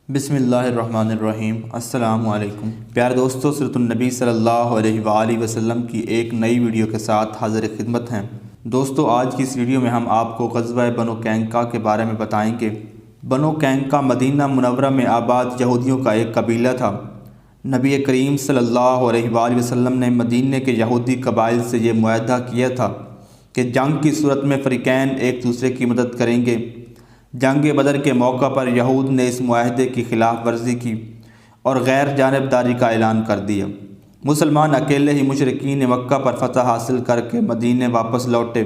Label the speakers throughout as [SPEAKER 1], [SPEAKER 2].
[SPEAKER 1] بسم اللہ الرحمن الرحیم۔ السلام علیکم پیارے دوستو، سیرت النبی صلی اللہ علیہ وآلہ وسلم کی ایک نئی ویڈیو کے ساتھ حاضر خدمت ہیں۔ دوستو، آج کی اس ویڈیو میں ہم آپ کو غزوہ بنو قینقاع کے بارے میں بتائیں گے۔ بنو قینقاع مدینہ منورہ میں آباد یہودیوں کا ایک قبیلہ تھا۔ نبی کریم صلی اللہ علیہ وآلہ وسلم نے مدینہ کے یہودی قبائل سے یہ معاہدہ کیا تھا کہ جنگ کی صورت میں فریقین ایک دوسرے کی مدد کریں گے۔ جنگ بدر کے موقع پر یہود نے اس معاہدے کی خلاف ورزی کی اور غیر جانبداری کا اعلان کر دیا۔ مسلمان اکیلے ہی مشرکین مکہ پر فتح حاصل کر کے مدینے واپس لوٹے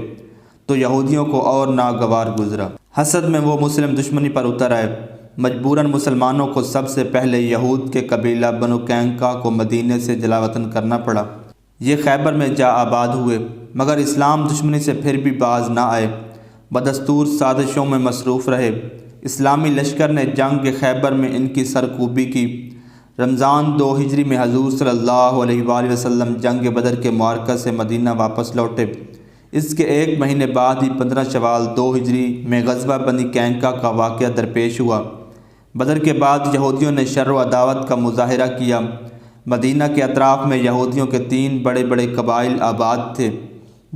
[SPEAKER 1] تو یہودیوں کو اور ناگوار گزرا۔ حسد میں وہ مسلم دشمنی پر اتر آئے۔ مجبوراً مسلمانوں کو سب سے پہلے یہود کے قبیلہ بنو قینقاع کو مدینے سے جلا وطن کرنا پڑا۔ یہ خیبر میں جا آباد ہوئے، مگر اسلام دشمنی سے پھر بھی باز نہ آئے، بدستور سازشوں میں مصروف رہے۔ اسلامی لشکر نے جنگ خیبر میں ان کی سرکوبی کی۔ رمضان 2 ہجری میں حضور صلی اللہ علیہ وآلہ وسلم جنگ بدر کے معرکہ سے مدینہ واپس لوٹے۔ اس کے ایک مہینے بعد ہی 15 شوال 2 ہجری میں غزوہ بنی قینقاع کا واقعہ درپیش ہوا۔ بدر کے بعد یہودیوں نے شر و عداوت کا مظاہرہ کیا۔ مدینہ کے اطراف میں یہودیوں کے 3 بڑے بڑے قبائل آباد تھے،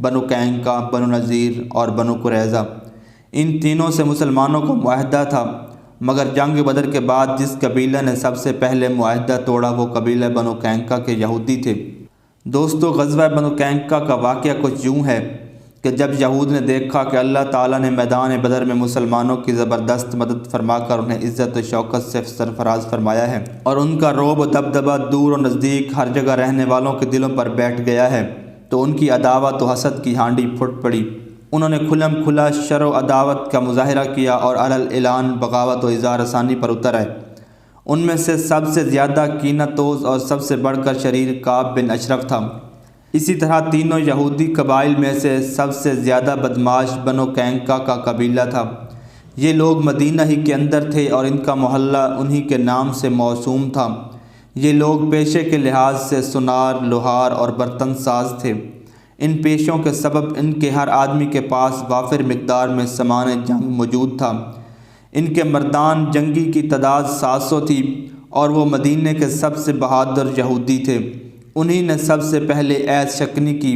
[SPEAKER 1] بنو قینقاع، بنو نذیر اور بنو قریظہ۔ ان تینوں سے مسلمانوں کو معاہدہ تھا، مگر جنگ بدر کے بعد جس قبیلہ نے سب سے پہلے معاہدہ توڑا وہ قبیلہ بنو قینقاع کے یہودی تھے۔ دوستو، غزوہ بنو قینقاع کا واقعہ کچھ یوں ہے کہ جب یہود نے دیکھا کہ اللہ تعالیٰ نے میدان بدر میں مسلمانوں کی زبردست مدد فرما کر انہیں عزت و شوکت سے سرفراز فرمایا ہے اور ان کا رعب و دبدبہ دور و نزدیک ہر جگہ رہنے والوں کے دلوں پر بیٹھ گیا ہے، تو ان کی عداوت و حسد کی ہانڈی پھٹ پڑی۔ انہوں نے کھلم کھلا شر و عداوت کا مظاہرہ کیا اور علی الاعلان بغاوت و اظہار ثانی پر اتر آئے۔ ان میں سے سب سے زیادہ کینہ توز اور سب سے بڑھ کر شریر کعب بن اشرف تھا۔ اسی طرح تینوں یہودی قبائل میں سے سب سے زیادہ بدماش بنو قینقاع کا قبیلہ تھا۔ یہ لوگ مدینہ ہی کے اندر تھے اور ان کا محلہ انہی کے نام سے موسوم تھا۔ یہ لوگ پیشے کے لحاظ سے سونار، لوہار اور برتن ساز تھے۔ ان پیشوں کے سبب ان کے ہر آدمی کے پاس وافر مقدار میں سامان جنگ موجود تھا۔ ان کے مردان جنگی کی تعداد 700 تھی اور وہ مدینہ کے سب سے بہادر یہودی تھے۔ انہی نے سب سے پہلے عہد شکنی کی۔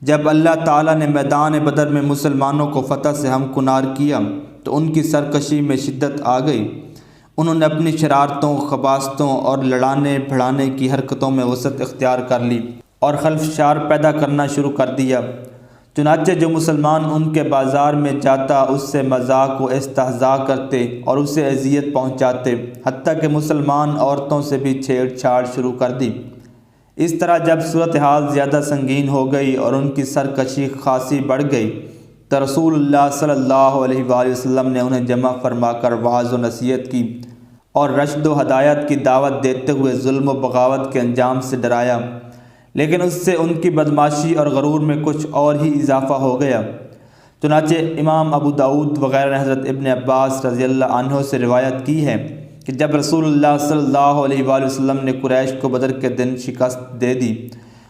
[SPEAKER 1] جب اللہ تعالیٰ نے میدان بدر میں مسلمانوں کو فتح سے ہمکنار کیا تو ان کی سرکشی میں شدت آ گئی۔ انہوں نے اپنی شرارتوں، خباثتوں اور لڑانے بھڑانے کی حرکتوں میں وسعت اختیار کر لی اور خلفشار پیدا کرنا شروع کر دیا۔ چنانچہ جو مسلمان ان کے بازار میں جاتا اس سے مذاق و استہزاء کرتے اور اسے اذیت پہنچاتے، حتیٰ کہ مسلمان عورتوں سے بھی چھیڑ چھاڑ شروع کر دی۔ اس طرح جب صورتحال زیادہ سنگین ہو گئی اور ان کی سرکشی خاصی بڑھ گئی تو رسول اللہ صلی اللہ علیہ وآلہ وسلم نے انہیں جمع فرما کر وعظ و نصیحت کی اور رشد و ہدایت کی دعوت دیتے ہوئے ظلم و بغاوت کے انجام سے ڈرایا، لیکن اس سے ان کی بدماشی اور غرور میں کچھ اور ہی اضافہ ہو گیا۔ چنانچہ امام ابو داؤد وغیرہ نے حضرت ابن عباس رضی اللہ عنہ سے روایت کی ہے کہ جب رسول اللہ صلی اللہ علیہ وآلہ وسلم نے قریش کو بدر کے دن شکست دے دی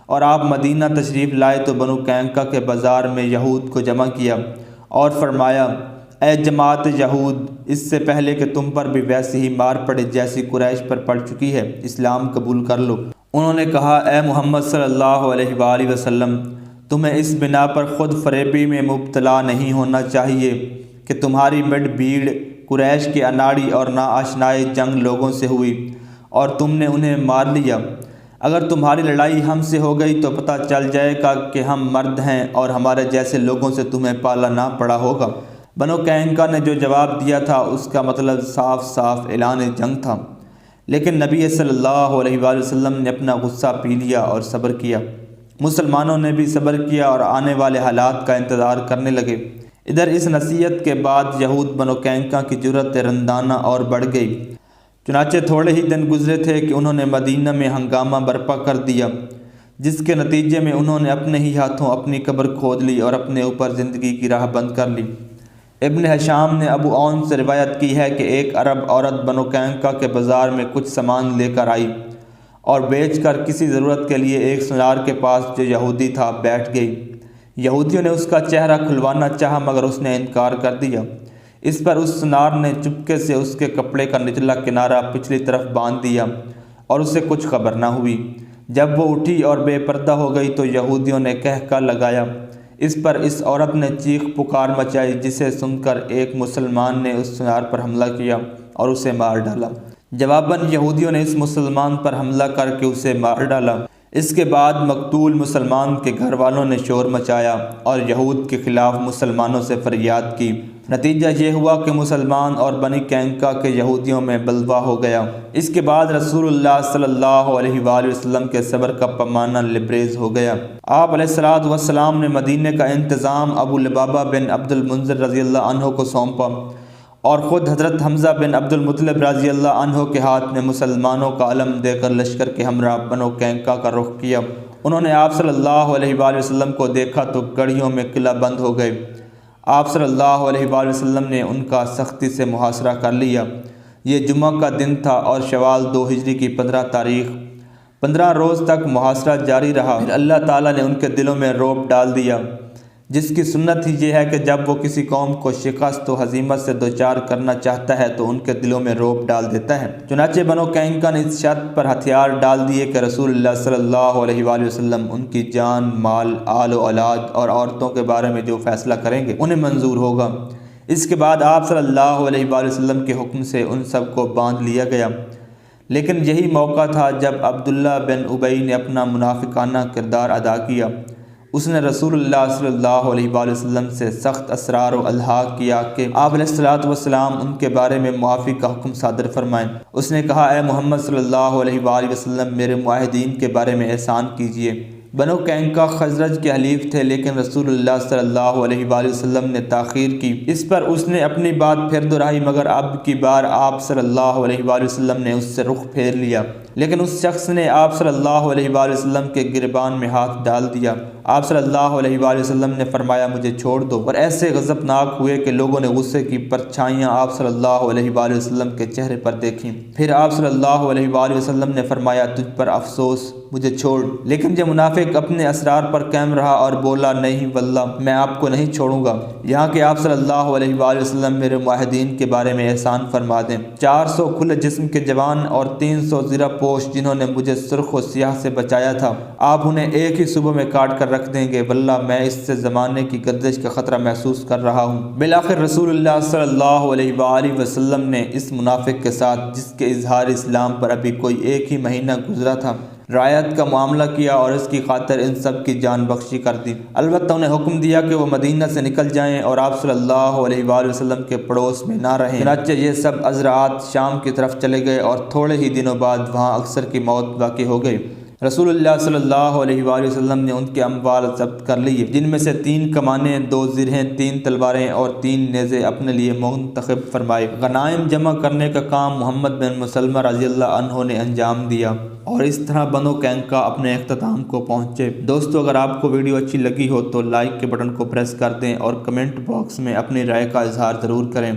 [SPEAKER 1] اور آپ مدینہ تشریف لائے تو بنو قینقاع کے بازار میں یہود کو جمع کیا اور فرمایا، اے جماعت یہود، اس سے پہلے کہ تم پر بھی ویسی ہی مار پڑے جیسی قریش پر پڑ چکی ہے، اسلام قبول کر لو۔ انہوں نے کہا، اے محمد صلی اللہ علیہ وآلہ وسلم، تمہیں اس بنا پر خود فریبی میں مبتلا نہیں ہونا چاہیے کہ تمہاری مڈ بھیڑ قریش کے اناڑی اور ناآشنائے جنگ لوگوں سے ہوئی اور تم نے انہیں مار لیا۔ اگر تمہاری لڑائی ہم سے ہو گئی تو پتہ چل جائے گا کہ ہم مرد ہیں اور ہمارے جیسے لوگوں سے تمہیں پالا نہ پڑا ہوگا۔ بنو قینقاع نے جو جواب دیا تھا اس کا مطلب صاف صاف اعلان جنگ تھا، لیکن نبی صلی اللہ علیہ وآلہ وسلم نے اپنا غصہ پی لیا اور صبر کیا۔ مسلمانوں نے بھی صبر کیا اور آنے والے حالات کا انتظار کرنے لگے۔ ادھر اس نصیحت کے بعد یہود بنو قینقاع کی جرأت رندانہ اور بڑھ گئی۔ چنانچہ تھوڑے ہی دن گزرے تھے کہ انہوں نے مدینہ میں ہنگامہ برپا کر دیا، جس کے نتیجے میں انہوں نے اپنے ہی ہاتھوں اپنی قبر کھود لی اور اپنے اوپر زندگی کی راہ بند کر لی۔ ابن ہشام نے ابو عون سے روایت کی ہے کہ ایک عرب عورت بنو قینقاع کے بازار میں کچھ سامان لے کر آئی اور بیچ کر کسی ضرورت کے لیے ایک سونار کے پاس جو یہودی تھا بیٹھ گئی۔ یہودیوں نے اس کا چہرہ کھلوانا چاہا مگر اس نے انکار کر دیا۔ اس پر اس سنار نے چپکے سے اس کے کپڑے کا نچلا کنارہ پچھلی طرف باندھ دیا اور اسے کچھ خبر نہ ہوئی۔ جب وہ اٹھی اور بے پردہ ہو گئی تو یہودیوں نے کہکا لگایا۔ اس پر اس عورت نے چیخ پکار مچائی، جسے سن کر ایک مسلمان نے اس سنار پر حملہ کیا اور اسے مار ڈالا۔ جواباً یہودیوں نے اس مسلمان پر حملہ کر کے اسے مار ڈالا۔ اس کے بعد مقتول مسلمان کے گھر والوں نے شور مچایا اور یہود کے خلاف مسلمانوں سے فریاد کی۔ نتیجہ یہ ہوا کہ مسلمان اور بنی قینقاع کے یہودیوں میں بلوا ہو گیا۔ اس کے بعد رسول اللہ صلی اللہ علیہ وآلہ وسلم کے صبر کا پیمانہ لبریز ہو گیا۔ آپ علیہ السلام نے مدینے کا انتظام ابو لبابہ بن عبد المنذر رضی اللہ عنہ کو سونپا اور خود حضرت حمزہ بن عبد المطلب رضی اللہ عنہ کے ہاتھ میں مسلمانوں کا علم دے کر لشکر کے ہمراہ بنو قینقاع کا رخ کیا۔ انہوں نے آپ صلی اللہ علیہ وآلہ وسلم کو دیکھا تو گڑھیوں میں قلعہ بند ہو گئے۔ آپ صلی اللہ علیہ وآلہ وسلم نے ان کا سختی سے محاصرہ کر لیا۔ یہ جمعہ کا دن تھا اور شوال 2 ہجری کی 15 تاریخ۔ 15 روز تک محاصرہ جاری رہا۔ پھر اللہ تعالیٰ نے ان کے دلوں میں رعب ڈال دیا، جس کی سنت ہی یہ ہے کہ جب وہ کسی قوم کو شکست و ہزیمت سے دوچار کرنا چاہتا ہے تو ان کے دلوں میں رعب ڈال دیتا ہے۔ چنانچہ بنو قینقاع نے اس شرط پر ہتھیار ڈال دیے کہ رسول اللہ صلی اللہ علیہ وآلہ وسلم ان کی جان، مال، آل و اولاد اور عورتوں کے بارے میں جو فیصلہ کریں گے انہیں منظور ہوگا۔ اس کے بعد آپ صلی اللہ علیہ وآلہ وسلم کے حکم سے ان سب کو باندھ لیا گیا۔ لیکن یہی موقع تھا جب عبداللہ بن ابی نے اپنا منافقانہ کردار ادا کیا۔ اس نے رسول اللہ صلی اللہ علیہ وآلہ وسلم سے سخت اصرار و الحاق کیا کہ آپ علیہ السلام ان کے بارے میں معافی کا حکم صادر فرمائیں۔ اس نے کہا، اے محمد صلی اللہ علیہ وآلہ وسلم، میرے معاہدین کے بارے میں احسان کیجیے۔ بنو قینقاع خزرج کے حلیف تھے، لیکن رسول اللہ صلی اللہ علیہ وآلہ وسلم نے تاخیر کی۔ اس پر اس نے اپنی بات پھر دہرائی، مگر اب کی بار آپ صلی اللہ علیہ وآلہ وسلم نے اس سے رخ پھیر لیا۔ لیکن اس شخص نے آپ صلی اللہ علیہ وآلہ وسلم کے گریبان میں ہاتھ ڈال دیا۔ آپ صلی اللہ علیہ وآلہ وسلم نے فرمایا، مجھے چھوڑ دو، اور ایسے غضبناک ہوئے کہ لوگوں نے غصے کی پرچھائیاں آپ صلی اللہ علیہ وآلہ وسلم کے چہرے پر دیکھیں۔ پھر آپ صلی اللہ علیہ وآلہ وسلم نے فرمایا، تجھ پر افسوس، مجھے چھوڑ۔ لیکن یہ منافق اپنے اسرار پر قائم رہا اور بولا، نہیں واللہ، میں آپ کو نہیں چھوڑوں گا یہاں کہ آپ صلی اللہ علیہ وآلہ وسلم میرے معاہدین کے بارے میں احسان فرما دیں۔ 400 کھلے جسم کے جوان اور 300 زرہ پوش جنہوں نے مجھے سرخ و سیاہ سے بچایا تھا، آپ انہیں ایک ہی صبح میں کاٹ کر رکھ دیں گے، واللہ میں اس سے زمانے کی گردش کا خطرہ محسوس کر رہا ہوں۔ بالآخر رسول اللہ صلی اللہ علیہ وآلہ وسلم نے اس منافق کے ساتھ، جس کے اظہار اسلام پر ابھی کوئی ایک ہی مہینہ گزرا تھا، رعایت کا معاملہ کیا اور اس کی خاطر ان سب کی جان بخشی کر دی۔ البتہ انہیں حکم دیا کہ وہ مدینہ سے نکل جائیں اور آپ صلی اللہ علیہ وآلہ وسلم کے پڑوس میں نہ رہیں۔ چنانچہ یہ سب ازرعات شام کی طرف چلے گئے اور تھوڑے ہی دنوں بعد وہاں اکثر کی موت واقع ہو گئی۔ رسول اللہ صلی اللہ علیہ وآلہ وسلم نے ان کے اموال ضبط کر لیے، جن میں سے 3 کمانیں، 2 زرہیں، 3 تلواریں اور 3 نیزے اپنے لیے منتخب فرمائے۔ غنائم جمع کرنے کا کام محمد بن مسلمہ رضی اللہ عنہ نے انجام دیا اور اس طرح بنو قینقاع اپنے اختتام کو پہنچے۔ دوستو، اگر آپ کو ویڈیو اچھی لگی ہو تو لائک کے بٹن کو پریس کر دیں اور کمنٹ باکس میں اپنی رائے کا اظہار ضرور کریں۔